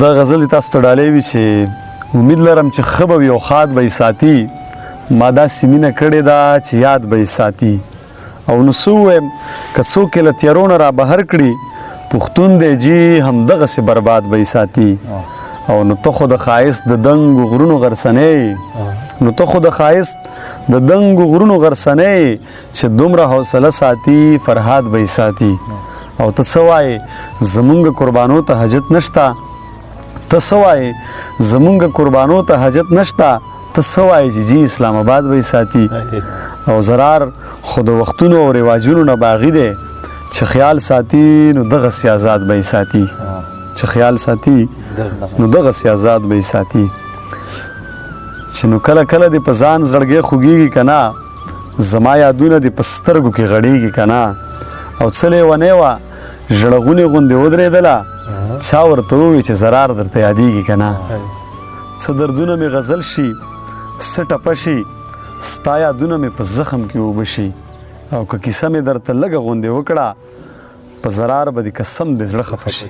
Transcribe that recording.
دا غزل تاسو ته ډالۍ وي چې امید لرم چې ښه به وي او ښاد به یې ساتي. ما داسې مینه کړې ده چې یاد به یې ساتي. او نو څه ووایم که څوک یې له تیارو نه رابهر کړي پښتون دی جي همدغسې برباد به یې ساتي. او نو ته خو د ښایست د دنګو غرونو غرڅنۍ نو ته خو د ښایست د دنګو غرونو غرڅنۍ چې دومره حوصله ساتي فرهاد به یې ساتي. او ته څه وایې زمونږ قربانو ته حاجت نشته ته څه وایې زمونږ قربانو ته حاجت نشته ته څه وایې چې جي اسلام آباد به یې ساتي. او زرار خو د وختونو او رواجونو نه باغي دی چې خیال ساتي نو دغسې آزاد به یې ساتي. چې خیال ساتي نو دغسې آزاد به یې ساتي. چې نو کله کله دې په ځان زړګی خوږېږي که نه زما یادونه دې په سترګو کې غړېږي که نه. او څه لیونۍ وه ژړغونې غوندې ودرېدله چا ورته ووایي چې زرار درته یادېږي که نه. څه دردونه مې غزل شي څه ټپه شي ستا یادونه مې په زخم کې اوبه شي. او که کیسه مې درته لږه غوندې وکړه په زرار به دې قسم دې زړه خفه شي.